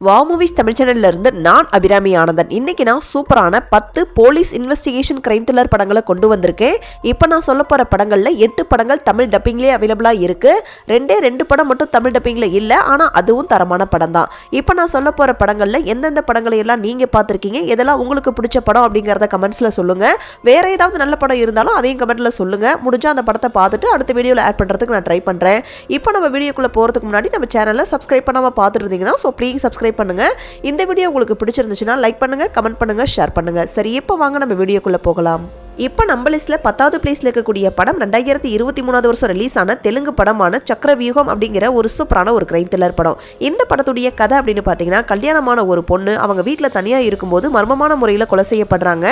வா மூவிஸ் தமிழ் சேனல்ல இருந்து நான் அபிராமி ஆனந்தன். இன்னைக்கு நான் சூப்பரான 10 போலீஸ் இன்வெஸ்டிகேஷன் கிரைம் த்ரில்லர் படங்களை கொண்டு வந்திருக்கேன். இப்போ நான் சொல்ல போற படங்கள்ல 8 படங்கள் தமிழ் டப்பிங்லேயே அவைலபிளா இருக்கு. 2 படம் மட்டும் தமிழ் டப்பிங்ல இல்ல, ஆனா அதுவும் தரமான படம் தான். இப்போ நான் சொல்ல போற படங்கள்ல எந்தெந்த படங்களை எல்லாம் நீங்க பார்த்திருக்கீங்க, எதெல்லாம் உங்களுக்கு பிடிச்ச படம் அப்படிங்கறத கமெண்ட்ஸ்ல சொல்லுங்க. வேற ஏதாவது நல்ல படம் இருந்தாலும் அதையும் கமெண்ட்ல சொல்லுங்க. முடிஞ்சா அந்த படத்தை பார்த்துட்டு அடுத்த வீடியோல ஆட் பண்றதுக்கு நான் ட்ரை பண்றேன். இப்போ நம்ம வீடியோக்குள்ள போறதுக்கு முன்னாடி நம்ம சேனலை சப்ஸ்கிரைப் பண்ணாம பார்த்துட்டு இருந்தீங்கன்னா ப்ளீஸ் சப்ஸ்கிரைப் பண்ணுங்க. இந்த வீடியோ உங்களுக்கு பிடிச்சிருந்துச்சுன்னா லைக் பண்ணுங்க, கமெண்ட் பண்ணுங்க, ஷேர் பண்ணுங்க. சரி, இப்போ வாங்க நம்ம வீடியோக்குள்ள போகலாம். இப்போ நம்ம லிஸ்ட்ல 10வது பிளேஸ்ல இருக்கக்கூடிய படம் 2023 வருஷம் ரிலீஸ் ஆன தெலுங்கு படமான சக்கரவியூகம் அப்படிங்கிற ஒரு சூப்பரான ஒரு கிரைம் த்ரில்லர் படம். இந்த படத்துடைய கதை அப்படின்னு பார்த்தீங்கன்னா, கல்யாணமான ஒரு பொண்ணு அவங்க வீட்டில் தனியாக இருக்கும்போது மர்மமான முறையில் கொலை செய்யப்படுறாங்க.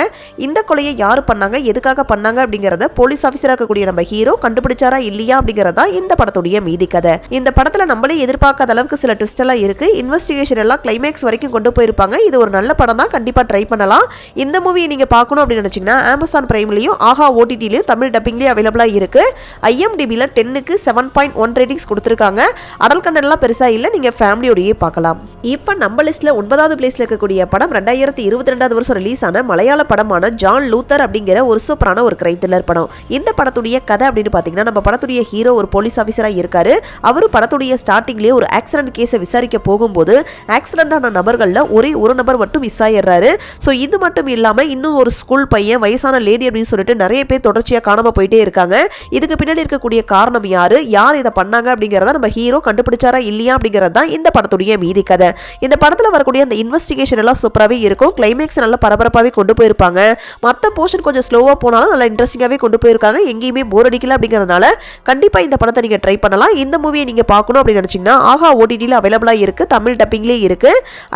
இந்த கொலையை யார் பண்ணாங்க, எதுக்காக பண்ணாங்க அப்படிங்கிறத போலீஸ் ஆஃபீஸராக இருக்கக்கூடிய நம்ம ஹீரோ கண்டுபிடிச்சாரா இல்லையா அப்படிங்கிறதா இந்த படத்துடைய மீதி கதை. இந்த படத்தில் நம்மளே எதிர்பார்க்காத அளவுக்கு சில ட்விஸ்ட் எல்லாம் இருக்கு. இன்வெஸ்டிகேஷன் எல்லாம் கிளைமேக்ஸ் வரைக்கும் கொண்டு போயிருப்பாங்க. இது ஒரு நல்ல படம் தான், கண்டிப்பாக ட்ரை பண்ணலாம். இந்த மூவியை நீங்க பார்க்கணும் அப்படின்னு நினைச்சீங்கன்னா அமேசான் பிரைம்லயும் ஆஹா ஓடிடிலயும் தமிழ் டப்பிங்லயும் அவைலபிளா இருக்கு. IMDbல 10க்கு 7.1 ரேட்டிங்ஸ் கொடுத்திருக்காங்க. அடல் கண்டென்ட் எல்லாம் பெருசா இல்ல, நீங்க ஃபேமிலியோடயே பார்க்கலாம். இப்போ நம்ம லிஸ்ட்ல 9வது பிளேஸ்ல இருக்கக்கூடிய படம் 2022 வருஷம் ரிலீஸ் ஆன மலையாள படமான ஜான் லூத்தர் அப்படிங்கிற ஒரு சூப்பரான ஒரு கிரைம் த்ரில்லர் படம். இந்த படத்துடைய கதை அப்படின்னு பாத்தீங்கன்னா, நம்ம படத்துடைய ஹீரோ ஒரு போலீஸ் ஆஃபீஸரா இருக்காரு. அவரு படத்துடைய ஸ்டார்டிங்லயே ஒரு ஆக்சிடென்ட் கேஸை விசாரிக்க போகும்போது ஆக்சிடென்ட் ஆன நபர்கள்ல ஒரே ஒரு நபர் மட்டும் மிஸ் ஆயிடுறாரு. ஸோ இது மட்டும் இல்லாம இன்னும் ஒரு ஸ்கூல் பையன், வயசான லேடி அப்படின்னு சொல்லிட்டு நிறைய பேர் தொடர்ச்சியா காணாம போயிட்டே இருக்காங்க. இதுக்கு பின்னாடி இருக்கக்கூடிய காரணம் யார் இதை பண்ணாங்க அப்படிங்கறத நம்ம ஹீரோ கண்டுபிடிச்சாரா இல்லையா அப்படிங்கிறது தான் இந்த படத்துடைய மீதி கதை. இந்த படத்துல வரக்கூடிய அந்த இன்வெஸ்டிகேஷன் எல்லாம் சூப்பராகவே இருக்கும். கிளைமேக்ஸ் நல்லா பரபரப்பாகவே கொண்டு போயிருப்பாங்க. மற்ற போர்ஷன் கொஞ்சம் ஸ்லோவா போனாலும் நல்லா இன்ட்ரெஸ்டிங்காகவே கொண்டு போயிருக்காங்க. எங்கேயுமே போர் அடிக்கல அப்படிங்கிறதுனால கண்டிப்பா இந்த படத்தை நீங்க ட்ரை பண்ணலாம். இந்த மூவியை நீங்க பார்க்கணும் அப்படின்னு நினைச்சீங்கன்னா ஆஹா ஓடிடில அவைலபிளா இருக்கு, தமிழ் டப்பிங்லேயே இருக்கு.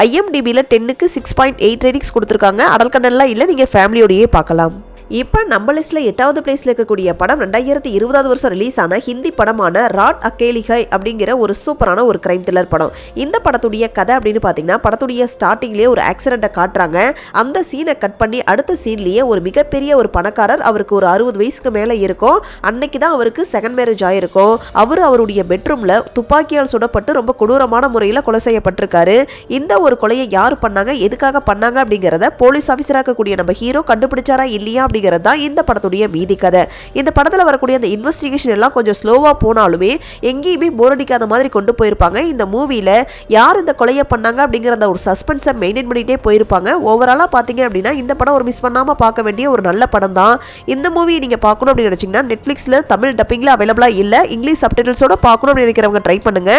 IMDbல 10க்கு 6.8 ரேட்டிங்ஸ் கொடுத்துருக்காங்க. அடல் கண்டென்ட்லாம் இல்லை, நீங்க ஃபேமிலியோடயே பார்க்கலாம். இப்போ நம்ம லிஸ்ட்ல 8வது பிளேஸ்ல இருக்கக்கூடிய படம் 2020 வருஷம் ரிலீஸ் ஆன ஹிந்தி படமான ராட் அகேலி ஹை அப்படிங்கிற ஒரு சூப்பரான ஒரு கிரைம் த்ரில்லர் படம். இந்த படத்துடைய கதை அப்படின்னு பார்த்தீங்கன்னா, படத்துடைய ஸ்டார்டிங்லேயே ஒரு ஆக்சிடென்ட்டை காட்டுறாங்க. அந்த சீனை கட் பண்ணி அடுத்த சீன்லேயே ஒரு மிகப்பெரிய ஒரு பணக்காரர், அவருக்கு ஒரு 60 வயசுக்கு மேலே இருக்கும். அன்னைக்கு தான் அவருக்கு செகண்ட் மேரேஜ் ஆயிருக்கும். அவர் அவருடைய பெட்ரூம்ல துப்பாக்கியால் சுடப்பட்டு ரொம்ப கொடூரமான முறையில் கொலை செய்யப்பட்டிருக்காரு. இந்த ஒரு கொலையை யார் பண்ணாங்க, எதுக்காக பண்ணாங்க அப்படிங்கிறத போலீஸ் ஆஃபீஸராக இருக்கக்கூடிய நம்ம ஹீரோ கண்டுபிடிச்சாரா இல்லையா தான் இந்த படத்துடைய மீதி கதை. இந்த படத்துல வரக்கூடிய அந்த இன்வெஸ்டிகேஷன் எல்லாம் கொஞ்சம் ஸ்லோவா போனாலுமே எங்கேயுமே போர் அடிக்காத மாதிரி கொண்டு போயிருப்பாங்க. இந்த மூவில யார் இந்த கொலையை பண்ணாங்க அப்படிங்கிற அந்த ஒரு சஸ்பென்ஸை மெயின்டைன் பண்ணிட்டே போயிருப்பாங்க. ஓவராலா பாத்தீங்க அப்படின்னா இந்த படம் ஒரு மிஸ் பண்ணாம பார்க்க வேண்டிய ஒரு நல்ல படம் தான். இந்த மூவியை நீங்க பார்க்கணும் அப்படின்னு நினைச்சீங்கன்னா நெட்ஃபிளிக்ஸ்ல தமிழ் டப்பிங்ல அவைலபிளா இல்ல, இங்கிலீஷ் சப்டைட்டில்ஸோட பார்க்கணும் அப்படின்னு நினைக்கிறவங்க ட்ரை பண்ணுங்க.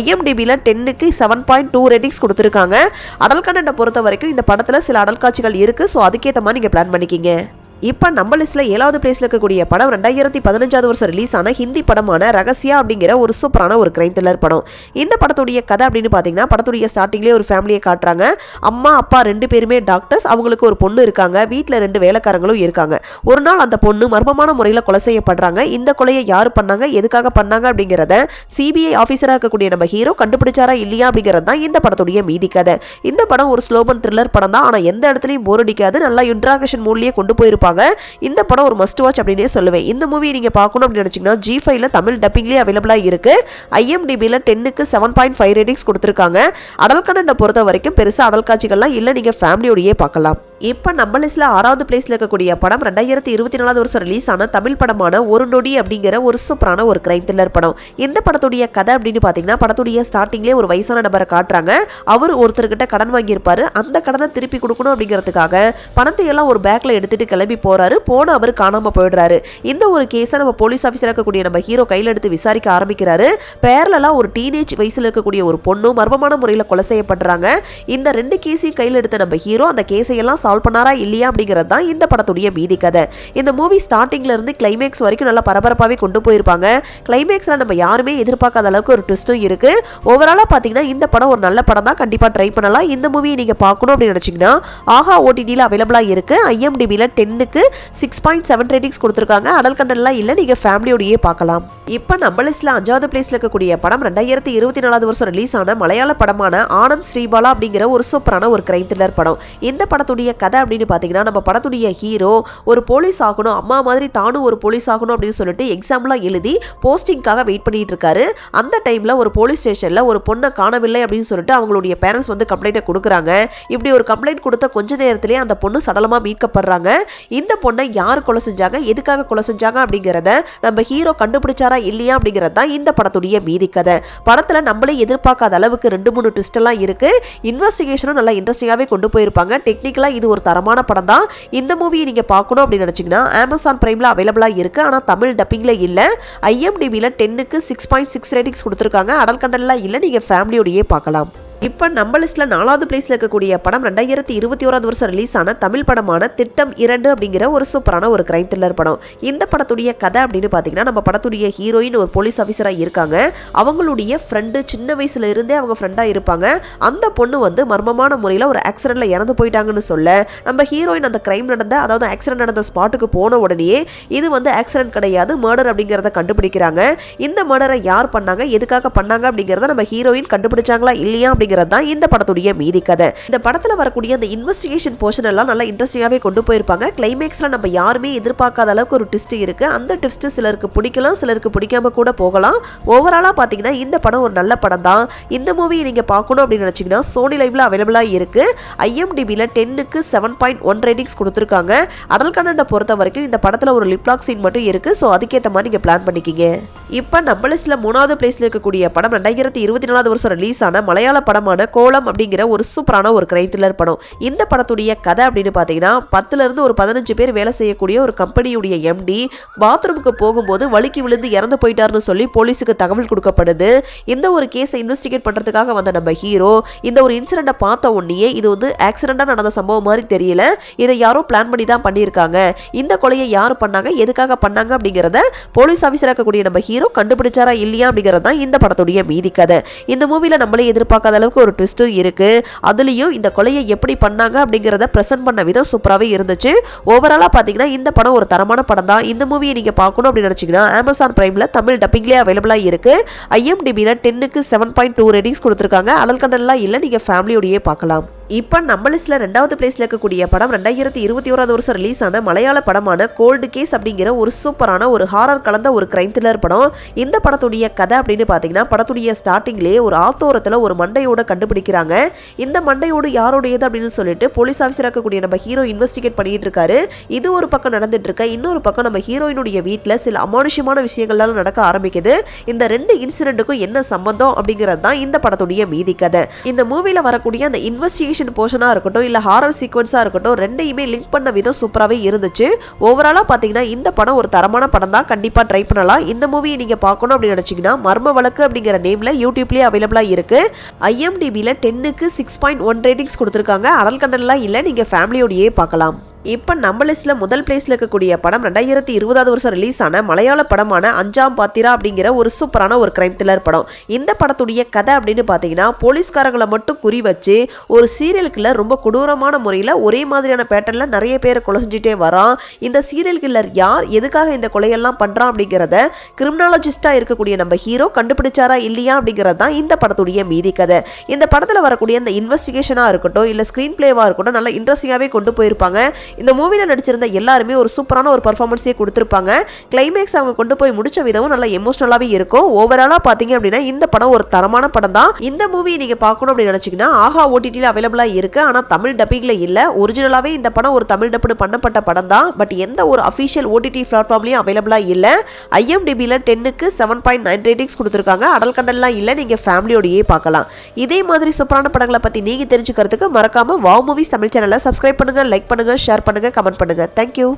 IMDbல 10க்கு 7.2 ரேட்டிங்ஸ் கொடுத்திருக்காங்க. அடல் கண்டென்ட்டை பொறுத்த வரைக்கும் இந்த படத்துல சில அடல் காட்சிகள் இருக்கு. ஸோ அதுக்கேற்ற மாதிரி நீங்க பிளான் பண்ணிக்கிங்க. இப்போ நம்ம லிஸ்ட்ல 7வது பிளேஸ்ல இருக்கக்கூடிய படம் 2015 வருஷம் ரிலீஸ் ஆன ஹிந்தி படமான ரகசியா அப்படிங்கிற ஒரு சூப்பரான ஒரு கிரைம் த்ரில்லர் படம். இந்த படத்துடைய கதை அப்படின்னு பார்த்தீங்கன்னா, படத்துடைய ஸ்டார்டிங்லேயே ஒரு ஃபேமிலியை காட்டுறாங்க. அம்மா அப்பா 2 பேருமே டாக்டர்ஸ், அவங்களுக்கு ஒரு பொண்ணு இருக்காங்க. வீட்டில் 2 வேலைக்காரங்களும் இருக்காங்க. ஒரு நாள் அந்த பொண்ணு மர்மமான முறையில் கொலை செய்யப்படுறாங்க. இந்த கொலையை யார் பண்ணாங்க, எதுக்காக பண்ணாங்க அப்படிங்கிறத CBI ஆஃபீஸராக இருக்கக்கூடிய நம்ம ஹீரோ கண்டுபிடிச்சாரா இல்லையா அப்படிங்கிறது தான் இந்த படத்துடைய மீதி கதை. இந்த படம் ஒரு ஸ்லோபன் த்ரில்லர் படம் தான், ஆனால் எந்த இடத்துலையும் போர் அடிக்காது. நல்லா இன்ட்ராகேஷன் மூட்லயே கொண்டு போயிருப்பாங்க. இந்த படம் ஒரு மஸ்ட் வாட்ச் அப்படினே சொல்லுவேன். இந்த மூவி நீங்க பார்க்கணும் அப்படி நினைச்சீங்கன்னா G5ல தமிழ் டப்பிங்லயே அவைலபிளா இருக்கு. IMDbல 10க்கு 7.5 ரேட்டிங்ஸ் கொடுத்திருக்காங்க. அடல் கண்டென்ட்டை பொறுத்த வரைக்கும் பெருசா அடல் காட்சிகள்லாம் இல்ல, நீங்க ஃபேமிலியோடயே பார்க்கலாம். இப்போ நம்ம லிஸ்ட்ல 6வது பிளேஸ்ல இருக்கக்கூடிய படம் 2024 வருஷம் ரிலீஸ் ஆன தமிழ் படமான ஒரு நொடி அப்படிங்கிற ஒரு சூப்பரான ஒரு கிரைம் த்ரில்லர் படம். இந்த படத்துடைய கதை அப்படின்னு பாத்தீங்கன்னா, படத்துடைய ஸ்டார்டிங்லேயே ஒரு வயசான நபரை காட்டுறாங்க. அவர் ஒருத்தர்கிட்ட கடன் வாங்கியிருப்பாரு. அந்த கடனை திருப்பி கொடுக்கணும் அப்படிங்கிறதுக்காக பணத்தை எல்லாம் ஒரு பேக்ல எடுத்துட்டு கிளம்பி போறாரு. போன அவர் காணாம போயிடுறாரு. இந்த ஒரு கேஸை நம்ம போலீஸ் ஆஃபீஸராக இருக்கக்கூடிய நம்ம ஹீரோ கையில் எடுத்து விசாரிக்க ஆரம்பிக்கிறாரு. பேரலா ஒரு டீனேஜ் வயசுல இருக்கக்கூடிய ஒரு பொண்ணு மர்மமான முறையில் கொலை செய்யப்படுறாங்க. இந்த 2 கேஸையும் கையில் எடுத்த நம்ம ஹீரோ அந்த கேஸையெல்லாம் சால்வ் பண்ணாரா இல்லையா அப்படிங்கிறது தான் இந்த படத்துடைய மீதி கதை. இந்த மூவி ஸ்டார்டிங்ல இருந்து கிளைமேக்ஸ் வரைக்கும் நல்லா பரபரப்பாகவே கொண்டு போயிருப்பாங்க. கிளைமேக்ஸ்ல நம்ம யாருமே எதிர்பார்க்காத அளவுக்கு ஒரு ட்விஸ்டும் இருக்கு. ஓவராலா பாத்தீங்கன்னா இந்த படம் ஒரு நல்ல படம் தான், கண்டிப்பா ட்ரை பண்ணலாம். இந்த மூவியை நீங்க பார்க்கணும் அப்படின்னு நினைச்சீங்கன்னா ஆஹா ஓடிடில அவைலபிளா இருக்கு. IMDbல 10க்கு 6.7 ரேட்டிங்ஸ் கொடுத்திருக்காங்க. அடல் கண்டென்ட்லாம் இல்ல, நீங்க ஃபேமிலியோடயே பார்க்கலாம். இப்போ நம்ம லிஸ்ட்ல 5வது பிளேஸ்ல இருக்கக்கூடிய படம் 2024 வருஷம் ரிலீஸ் ஆன மலையாள படமான ஆனந்த் ஸ்ரீபாலா அப்படிங்கிற ஒரு சூப்பரான ஒரு கிரைம் த்ரில்லர் படம். இந்த படத்துடைய கதை அப்படின்னு பார்த்தீங்கன்னா நம்ம படத்துடைய ஹீரோ ஒரு போலீஸ் ஆகணும், அம்மா மாதிரி தானும் ஒரு போலீஸ் ஆகணும் அப்படின்னு சொல்லிட்டு எக்ஸாம்லாம் எழுதி போஸ்டிங்காக வெயிட் பண்ணிட்டு இருக்காரு. அந்த டைம்ல ஒரு போலீஸ் ஸ்டேஷன்ல ஒரு பொண்ணை காணவில்லை அப்படின்னு சொல்லிட்டு அவங்களுடைய பேரண்ட்ஸ் வந்து கம்ப்ளைண்ட் கொடுக்குறாங்க. இப்படி ஒரு கம்ப்ளைண்ட் கொடுத்த கொஞ்ச நேரத்திலேயே அந்த பொண்ணு சடலமா மீட்கப்படுறாங்க. இந்த பொண்ணை யார் கொலை செஞ்சாங்க, எதுக்காக கொலை செஞ்சாங்க அப்படிங்கிறத நம்ம ஹீரோ கண்டுபிடிச்சாரா இல்லையா அப்படிங்கிறது தான் இந்த படத்துடைய மீதி கதை. படத்துல நம்மளே எதிர்பார்க்காத அளவுக்கு 2-3 ட்விஸ்ட் எல்லாம் இருக்கு. இன்வெஸ்டிகேஷனும் நல்லா இன்ட்ரெஸ்டிங்காவே கொண்டு போயிருப்பாங்க. டெக்னிக்கலா இது ஒரு தரமான படம் தான். இந்த மூவியை நீங்க பார்க்கணும் அப்படின்னு நினைச்சீங்கன்னா Amazon Primeல அவைலபிளா இருக்கு. ஆனா தமிழ் டப்பிங்ல இல்ல. IMDbல 10க்கு 6.6 ரேட்டிங்ஸ் கொடுத்திருக்காங்க. அடல்ட் கண்டென்ட்லாம் இல்ல, நீங்க ஃபேமிலியோடயே பார்க்கலாம். இப்போ நம்ம லிஸ்ட்ல 4வது பிளேஸ்ல இருக்கக்கூடிய படம் 2021 வருஷம் ரிலீஸ் ஆன தமிழ் படமான திட்டம் 2 அப்படிங்கிற ஒரு சூப்பரான ஒரு கிரைம் த்ரில்லர் படம். இந்த படத்துடைய கதை அப்படின்னு பார்த்தீங்கன்னா நம்ம படத்துடைய ஹீரோயின் ஒரு போலீஸ் ஆஃபீஸராக இருக்காங்க. அவங்களுடைய ஃப்ரெண்டு சின்ன வயசுல இருந்தே அவங்க ஃப்ரெண்டாக இருப்பாங்க. அந்த பொண்ணு வந்து மர்மமான முறையில் ஒரு ஆக்சிடென்ட்ல இறந்து போயிட்டாங்கன்னு சொல்ல நம்ம ஹீரோயின் அந்த கிரைம் நடந்த அதாவது ஆக்சிடென்ட் நடந்த ஸ்பாட்டுக்கு போன உடனே இது வந்து ஆக்சிடென்ட் கிடையாது, மர்டர் அப்படிங்கிறத கண்டுபிடிக்கிறாங்க. இந்த மர்டரை யார் பண்ணாங்க, எதுக்காக பண்ணாங்க அப்படிங்கிறத நம்ம ஹீரோயின் கண்டுபிடிச்சாங்களா இல்லையா இந்த படத்துடைய மீதி கதை. இந்த படத்துல வரக்கூடிய அந்த இன்வெஸ்டிகேஷன் போர்ஷன் எல்லாம் நல்லா இன்ட்ரெஸ்டிங்காவே கொண்டு போயிருப்பாங்க. கிளைமேக்ஸ்ல நம்ம யாருமே எதிர்பார்க்காத அளவுக்கு ஒரு ட்விஸ்ட் இருக்கு. அந்த ட்விஸ்ட் சிலருக்கு பிடிக்கலாம், சிலருக்கு பிடிக்காம கூட போகலாம். ஓவராலா பாத்தீங்கன்னா இந்த படம் ஒரு நல்ல படம் தான். இந்த மூவியை நீங்க பார்க்கணும் அப்படின்னு நினைச்சீங்கன்னா சோனி லைவ்ல அவைலபிளா இருக்கு. IMDbல 10க்கு 7.1 ரேட்டிங்ஸ் கொடுத்திருக்காங்க. அடல் கண்டென்ட்டை பொறுத்த வரைக்கும் இந்த படத்துல ஒரு லிப் லாக் சீன் மட்டும் இருக்கு. சோ அதுக்கேற்ற மாதிரி நீங்க பிளான் பண்ணிக்கிங்க. இப்ப நம்ம லிஸ்ட்ல 3வது பிளேஸ்ல இருக்கக்கூடிய படம் 2024 வருஷம் ரிலீஸ் ஆன மலையாள படமான கோலம் அப்படிங்கிற ஒரு சூப்பரான ஒரு கிரைம் த்ரில்லர் படம். இந்த படத்துடைய கதை அப்படின்னு பார்த்தீங்கன்னா 10ல இருந்து ஒரு 15 பேர் வேலை செய்யக்கூடிய ஒரு கம்பெனியுடைய MD பாத்ரூமுக்கு போகும்போது வழுக்கி விழுந்து இறந்து போயிட்டாருன்னு சொல்லி போலீஸுக்கு தகவல் கொடுக்கப்படுது. இந்த ஒரு கேஸை இன்வெஸ்டிகேட் பண்றதுக்காக வந்த நம்ம ஹீரோ இந்த ஒரு இன்சிடென்ட்டை பார்த்த உடனே இது வந்து ஆக்சிடென்டா நடந்த சம்பவம் மாதிரி தெரியல, இதை யாரோ பிளான் பண்ணி தான் பண்ணியிருக்காங்க. இந்த கொலையை யார் பண்ணாங்க, எதுக்காக பண்ணாங்க அப்படிங்கிறத போலீஸ் ஆஃபீஸராக இருக்கக்கூடிய நம்ம ஹீரோ கண்டுபிடிச்சாரா இல்லையா அப்படிங்கிறது தான் இந்த படத்துடைய மீதி கதை. இந்த மூவில நம்மளே எதிர்பார்க்காத அளவுக்கு ஒரு ட்விஸ்ட் இருக்கு. அதுலயும் இந்த கொலையை எப்படி பண்ணாங்க அப்படிங்கறத பிரசன்ட் பண்ண விதம் சூப்பராகவே இருந்துச்சு. ஓவராலா பாத்தீங்கன்னா இந்த படம் ஒரு தரமான படம் தான். இந்த மூவியை நீங்க பார்க்கணும் அப்படின்னு நினைச்சீங்கன்னா Amazon Primeல தமிழ் டப்பிங்லேயே அவைலபிளா இருக்கு. IMDbல 10க்கு 7.2 ரேட்டிங்ஸ் கொடுத்திருக்காங்க. அடல்ட் கண்டென்ட்லாம் இல்ல, நீங்க ஃபேமிலியோடயே பார்க்கலாம். இப்போ நம்ம லிஸ்ட்ல 2வது பிளேஸ்ல இருக்கக்கூடிய படம் 2021 வருஷம் ரிலீஸ் ஆன மலையாள படமான கோல்டு கேஸ் அப்படிங்கிற ஒரு சூப்பரான ஒரு ஹாரர் கலந்த ஒரு கிரைம் த்ரில்லர் படம். இந்த படத்துடைய கதை அப்படின்னு பார்த்தீங்கன்னா படத்துடைய ஸ்டார்டிங்லேயே ஒரு ஆத்தோரத்தில் ஒரு மண்டையோட கண்டுபிடிக்கிறாங்க. இந்த மண்டையோடு யாரோடையது அப்படின்னு சொல்லிட்டு போலீஸ் ஆஃபீஸராக இருக்கக்கூடிய நம்ம ஹீரோ இன்வெஸ்டிகேட் பண்ணிட்டு இருக்காரு. இது ஒரு பக்கம் நடந்துட்டு இருக்க, இன்னொரு பக்கம் நம்ம ஹீரோயினுடைய வீட்டில் சில அமானுஷ்யமான விஷயங்கள்லாம் நடக்க ஆரம்பிக்குது. இந்த 2 இன்சிடென்ட்டுக்கும் என்ன சம்பந்தம் அப்படிங்கிறது தான் இந்த படத்துடைய மீதி கதை. இந்த மூவில வரக்கூடிய அந்த இன்வெஸ்டிகேஷன் போர்ஷனா இருக்கட்டும் இல்ல ஹாரர் சீக்வென்ஸா இருக்கட்டும் ரெண்டையுமே லிங்க் பண்ண விதம் சூப்பராகவே இருந்துச்சு. ஓவராலா பாத்தீங்கன்னா இந்த படம் ஒரு தரமான படம் தான், கண்டிப்பா ட்ரை பண்ணலாம். இந்த மூவியை நீங்க பார்க்கணும் அப்படின்னு நினைச்சீங்கன்னா மர்ம வழக்கு அப்படிங்கிற நேம்ல யூடியூப்லயே அவைலபிளா இருக்கு. IMDbல 10க்கு 6.1 ரேட்டிங்ஸ் கொடுத்திருக்காங்க. அடல்ட் கண்டென்ட்லாம் இல்ல, நீங்க ஃபேமிலியோடயே பார்க்கலாம். இப்போ நம்ம லிஸ்ட்ல முதல் பிளேஸ்ல இருக்கக்கூடிய படம் 2020 வருஷம் ரிலீஸ் ஆன மலையாள படமான அஞ்சாம் பாத்திரா அப்படிங்கிற ஒரு சூப்பரான ஒரு கிரைம் த்ரில்லர் படம். இந்த படத்துடைய கதை அப்படின்னு பார்த்தீங்கன்னா போலீஸ்காரங்களை மட்டும் குறி வச்சு ஒரு சீரியல் கில்லர் ரொம்ப கொடூரமான முறையில் ஒரே மாதிரியான பேட்டர்ல நிறைய பேரை கொலை செஞ்சுட்டே வரான். இந்த சீரியல் கில்லர் யார், எதுக்காக இந்த கொலையெல்லாம் பண்றான் அப்படிங்கிறத கிரிமினாலஜிஸ்டா இருக்கக்கூடிய நம்ம ஹீரோ கண்டுபிடிச்சாரா இல்லையா அப்படிங்கிறது தான் இந்த படத்துடைய மீதி கதை. இந்த படத்தில் வரக்கூடிய அந்த இன்வெஸ்டிகேஷனா இருக்கட்டும் இல்ல ஸ்கிரீன் பிளேவா இருக்கட்டும் நல்லா இன்ட்ரெஸ்டிங்காவே கொண்டு போயிருப்பாங்க. இந்த மூவில நடிச்சிருந்த எல்லாருமே ஒரு சூப்பரான ஒரு பெர்ஃபார்மன்ஸே கொடுத்திருப்பாங்க. கிளைமேக்ஸ் அவங்க கொண்டு போய் முடிச்ச விதமும் நல்ல எமோஷனலாவே இருக்கும். ஓவராலா பாத்தீங்க அப்படின்னா இந்த படம் ஒரு தரமான படம் தான். இந்த மூவியை நீங்க பார்க்கணும் அப்படின்னு நினைச்சீங்கன்னா ஆஹா OTTல அவைலபிளா இருக்கு. ஆனா தமிழ் டப்பிங்ல இல்ல. ஒரிஜினலாவே இந்த படம் ஒரு தமிழ் டப்பு பண்ணப்பட்ட படம் தான். பட் எந்த ஒரு அபிஷியல் OTT பிளாட்ஃபார்ம்லயும் அவைலபிளா இல்ல. IMDbல 10க்கு 7.9 ரேட்டிங்ஸ் கொடுத்திருக்காங்க. அடல்ட் கண்டென்ட்லாம் இல்ல, நீங்க ஃபேமிலியோடயே பார்க்கலாம். இதே மாதிரி சூப்பரான படங்களை பத்தி நீங்க தெரிஞ்சுக்கிறதுக்கு மறக்காம வாவ் மூவிஸ் தமிழ் சேனலை சப்ஸ்கிரைப் பண்ணுங்க, லைக் பண்ணுங்க, ஷேர் பண்ணுங்க, கமெண்ட் பண்ணுங்க. தேங்க்யூ.